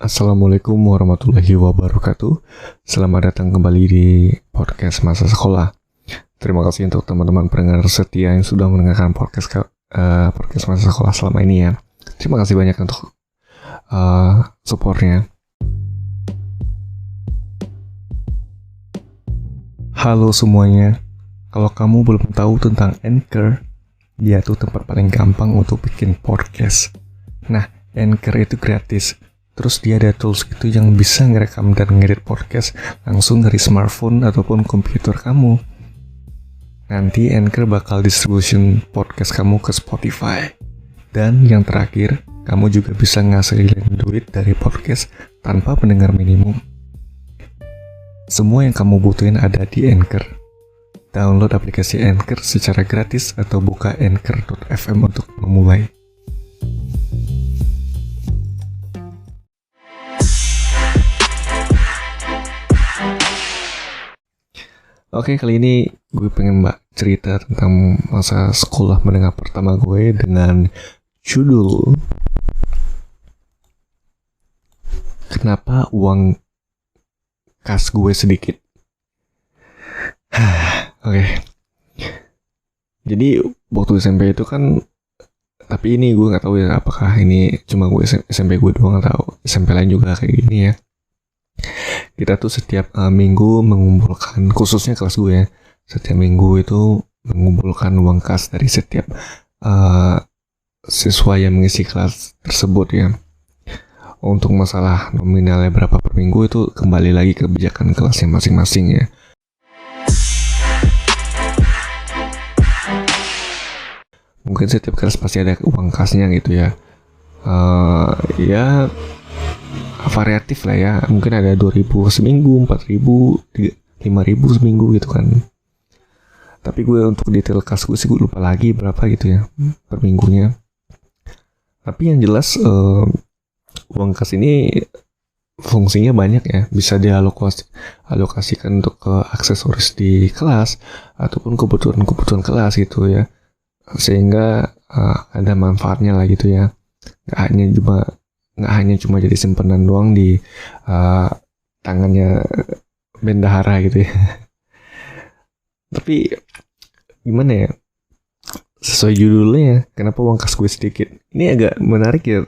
Assalamualaikum warahmatullahi wabarakatuh. Selamat datang kembali di podcast masa sekolah. Terima kasih untuk teman-teman pendengar setia yang sudah mendengarkan podcast masa sekolah selama ini ya. Terima kasih banyak untuk supportnya. Halo semuanya. Kalau kamu belum tahu tentang Anchor, dia tuh tempat paling gampang untuk bikin podcast. Nah, Anchor itu gratis. Terus dia ada tools gitu yang bisa ngerekam dan ngedit podcast langsung dari smartphone ataupun komputer kamu. Nanti Anchor bakal distribution podcast kamu ke Spotify. Dan yang terakhir, kamu juga bisa ngasilin duit dari podcast tanpa pendengar minimum. Semua yang kamu butuhin ada di Anchor. Download aplikasi Anchor secara gratis atau buka anchor.fm untuk memulai. Oke, kali ini gue pengen cerita tentang masa sekolah menengah pertama gue dengan judul Kenapa Uang Kas Gue Sedikit. Oke. Jadi waktu SMP itu kan, tapi ini gue nggak tahu ya apakah ini cuma gue SMP gue doang atau SMP lain juga kayak gini ya. Kita tuh setiap minggu mengumpulkan, khususnya kelas gue ya, setiap minggu itu mengumpulkan uang kas dari setiap siswa yang mengisi kelas tersebut ya. Untuk masalah nominalnya berapa per minggu itu kembali lagi ke kebijakan kelasnya masing-masing ya. Mungkin setiap kelas pasti ada uang kasnya gitu ya. Ya variatif lah ya, mungkin ada 2.000 seminggu, 4.000, 5.000 seminggu gitu kan. Tapi gue untuk detail kas gue sih gue lupa lagi berapa gitu ya per minggunya. Tapi yang jelas uang kas ini fungsinya banyak ya, bisa dialokasikan untuk ke aksesoris di kelas ataupun kebutuhan kelas gitu ya, sehingga ada manfaatnya lah gitu ya. Nggak hanya cuma jadi simpanan doang di tangannya bendahara gitu ya. Tapi gimana ya, sesuai judulnya, kenapa uang kas gue sedikit, ini agak menarik ya.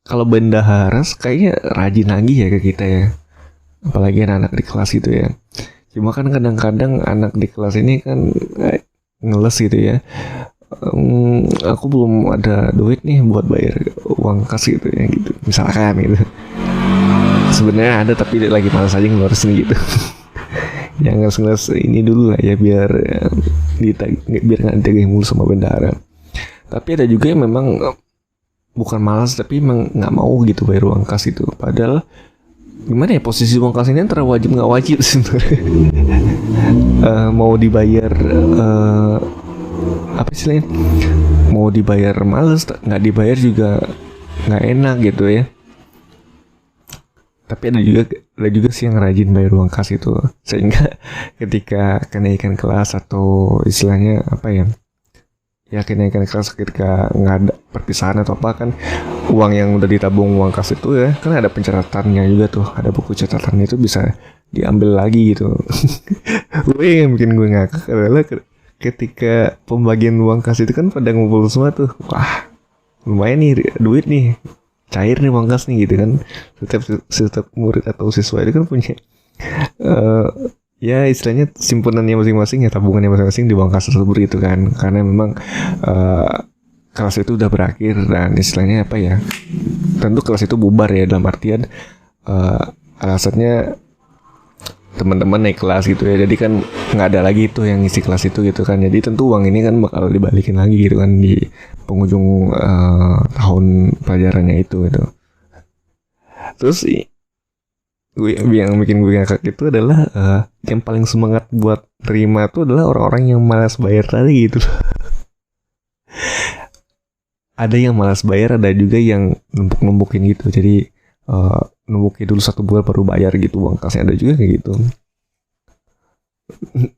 Kalau bendahara kayaknya rajin lagi ya ke kita ya, apalagi anak-anak di kelas gitu ya. Cuma kan kadang-kadang anak di kelas ini kan ngeles gitu ya. Aku belum ada duit nih buat bayar uang kas gitu ya gitu, misalkan gitu. Sebenarnya ada tapi lagi malas aja ngeluarin gitu. Yang ngeles ini dulu lah ya, biar nggak ditagih mulu sama bendahara. Tapi ada juga yang memang bukan malas tapi emang nggak mau gitu bayar uang kas itu. Padahal gimana ya, posisi uang kas ini antara wajib nggak wajib sebenarnya. Mau dibayar apa istilahnya, mau dibayar males, nggak dibayar juga nggak enak gitu ya. Tapi ada juga sih yang rajin bayar uang kas itu, sehingga ketika kenaikan kelas atau istilahnya apa ya kenaikan kelas, ketika nggak ada perpisahan atau apa kan, uang yang udah ditabung uang kas itu ya kan ada pencatatannya juga tuh, ada buku catatannya itu bisa diambil lagi gitu. Gue yang bikin gue ngakak adalah ketika pembagian uang kas itu kan pada ngumpul semua tuh, wah lumayan nih duit nih, cair nih uang kas nih gitu kan. Setiap murid atau siswa itu kan punya ya istilahnya simpenannya masing-masing ya, tabungannya masing-masing di uang kas tersebut gitu kan. Karena memang kelas itu udah berakhir dan istilahnya apa ya, tentu kelas itu bubar ya, dalam artian alasannya teman-teman naik kelas gitu ya, jadi kan nggak ada lagi tuh yang ngisi kelas itu gitu kan. Jadi tentu uang ini kan bakal dibalikin lagi gitu kan di penghujung tahun pelajarannya itu gitu. Terus yang bikin gue ngakak itu adalah yang paling semangat buat terima itu adalah orang-orang yang malas bayar tadi gitu. Ada yang malas bayar, ada juga yang numpuk-numpukin gitu. Jadi numpukin dulu 1 bulan baru bayar gitu uang kasnya, ada juga kayak gitu.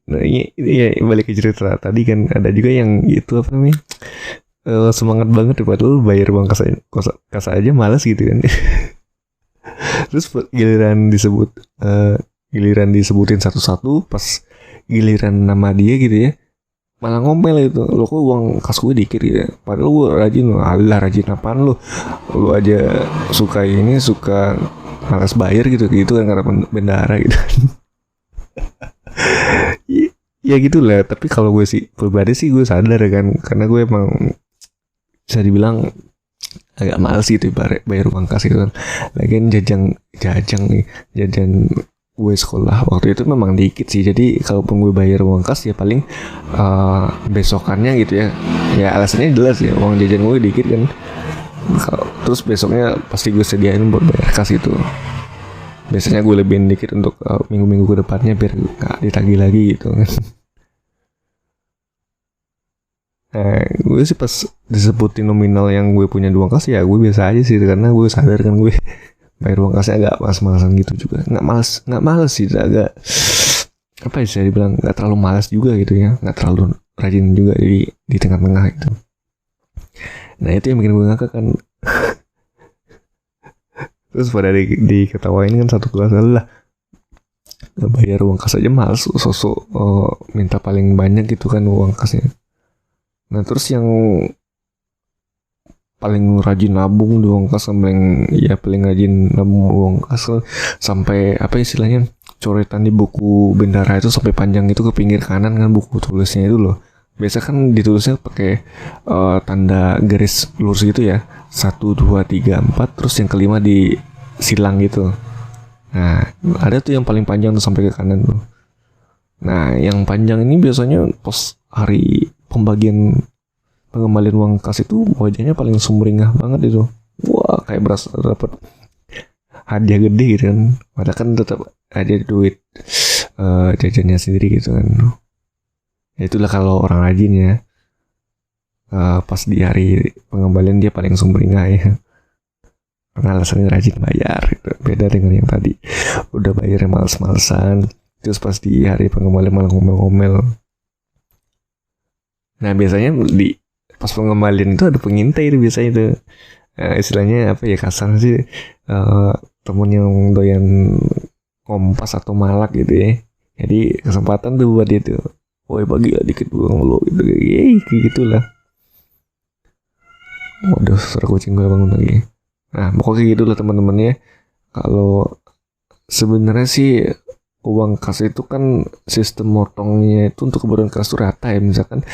Nah ini ya balik ke cerita tadi kan, ada juga yang gitu apa namanya, semangat banget ya, padahal bayar uang kas aja malas gitu kan. Terus giliran disebutin satu-satu, pas giliran nama dia gitu ya, malah ngomel itu, lo kok uang kas gue dikit gitu ya, padahal gue rajin. Alah, rajin apaan lu aja suka malas bayar gitu kan, karena bendara gitu. Ya gitulah. Tapi kalau gue sih pribadi sih, gue sadar kan, karena gue emang bisa dibilang agak males gitu bayar uang kas gitu kan. Lagian jajan nih, jajan gue sekolah waktu itu memang dikit sih. Jadi kalaupun gue bayar uang kas ya paling besokannya gitu ya. Ya alasannya jelas ya, uang jajan gue dikit kan. Terus besoknya pasti gue sediain buat bayar kas itu. Biasanya gue lebihin dikit untuk minggu-minggu ke depannya biar gak ditagih lagi gitu kan. Nah, gue sih pas disebutin nominal yang gue punya di uang kas, ya gue biasa aja sih, karena gue sadar kan gue bayar uang kasnya agak malas-malasan gitu juga. Nggak males sih, agak apa ya, saya dibilang nggak terlalu malas juga gitu ya, nggak terlalu rajin juga di tengah-tengah gitu. Nah itu yang bikin gue ngakak kan. Terus pada diketawain kan satu kelas, lah bayar uang kas aja males, sosok minta paling banyak gitu kan uang kasnya. Nah terus yang paling rajin nabung di uang kas, paling rajin nabung uang kas sampai apa istilahnya, coretan di buku bendara itu sampai panjang itu ke pinggir kanan kan, buku tulisnya itu loh. Biasa kan ditulisnya pakai tanda garis lurus gitu ya, 1, 2, 3, 4, terus yang kelima di silang gitu. Nah ada tuh yang paling panjang tuh sampai ke kanan tuh. Nah yang panjang ini biasanya pas hari pembagian pengembalian uang kas itu wajahnya paling sumringah banget itu. Wah, kayak berasa dapat hadiah gede gitu kan. Padahal kan tetap ada duit jajannya sendiri gitu kan. Ya itulah kalau orang rajin ya. Pas di hari pengembalian dia paling sumringah ya. Karena alasannya rajin bayar gitu. Beda dengan yang tadi udah bayarnya males-malesan, terus pas di hari pengembalian malah ngomel-ngomel. Nah biasanya pas pengembalian itu ada pengintai itu biasanya itu. Istilahnya apa ya, kasar sih, temen yang doyan kompas atau malak gitu ya. Jadi kesempatan tuh buat dia tuh, woi bagi lah dikit uang lo gitu, kayak gitulah. Waduh, suara kucing gue bangun lagi. Nah pokoknya gitulah teman-teman ya. Kalau sebenarnya sih uang kas itu kan sistem motongnya itu untuk kebutuhan kas tuh rata ya. Misalkan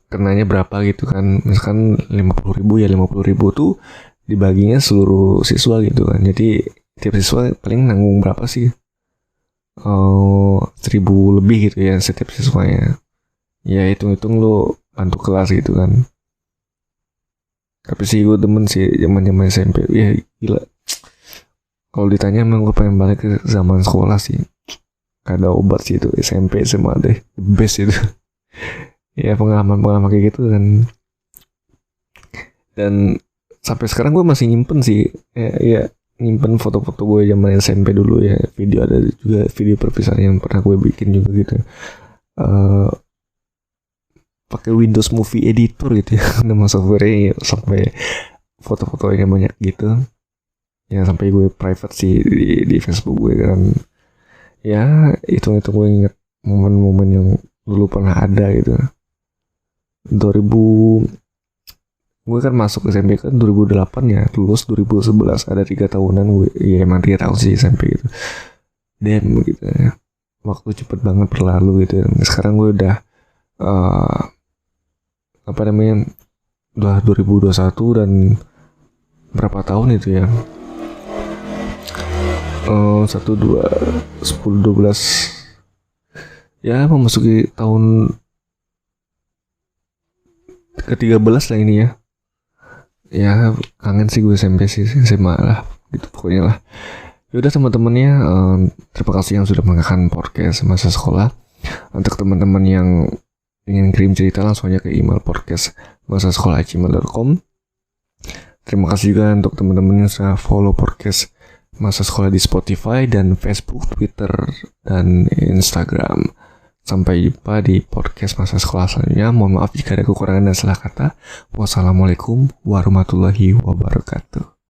kenanya berapa gitu kan, misalkan 50.000 ya 50.000 tuh dibaginya seluruh siswa gitu kan. Jadi tiap siswa paling nanggung berapa sih, 1.000 lebih gitu ya setiap siswanya. Ya hitung-hitung lo bantu kelas gitu kan. Tapi sih gue demen sih zaman SMP ya, gila. Kalau ditanya emang gue pengen balik ke zaman sekolah sih, gak ada obat sih itu, SMP SMA deh, the best itu. Ya pengalaman kayak gitu kan. Dan sampai sekarang gue masih nyimpen sih ya nyimpen foto-foto gue zaman SMP dulu ya. Ada juga video perpisahan yang pernah gue bikin juga gitu, pakai Windows Movie Editor gitu ya. Nama software-nya sampai foto-fotonya banyak gitu ya, sampai gue private sih di Facebook gue kan. Ya itu gue inget momen-momen yang dulu pernah ada gitu. 2000 gue kan masuk SMP kan 2008 ya, lulus 2011, ada 3 tahunan gue. Ya emang 3 tahun sih SMP gitu. Damn gitu ya, waktu cepet banget berlalu gitu. Dan sekarang gue udah udah 2021 dan berapa tahun itu ya, 1, 2, 10, 12 ya, memasuki tahun ke-13 lah ini ya. Ya kangen sih gue SMP sih, SMA lah gitu pokoknya lah. Yaudah teman-temannya, terima kasih yang sudah mendengarkan podcast masa sekolah. Untuk teman-teman yang ingin kirim cerita, langsung aja ke email podcast masasekolah@gmail.com. Terima kasih juga untuk teman-teman yang sudah follow podcast Masa Sekolah di Spotify dan Facebook, Twitter, dan Instagram. Sampai jumpa di podcast masa sekolah selanjutnya. Mohon maaf jika ada kekurangan dan salah kata. Wassalamualaikum warahmatullahi wabarakatuh.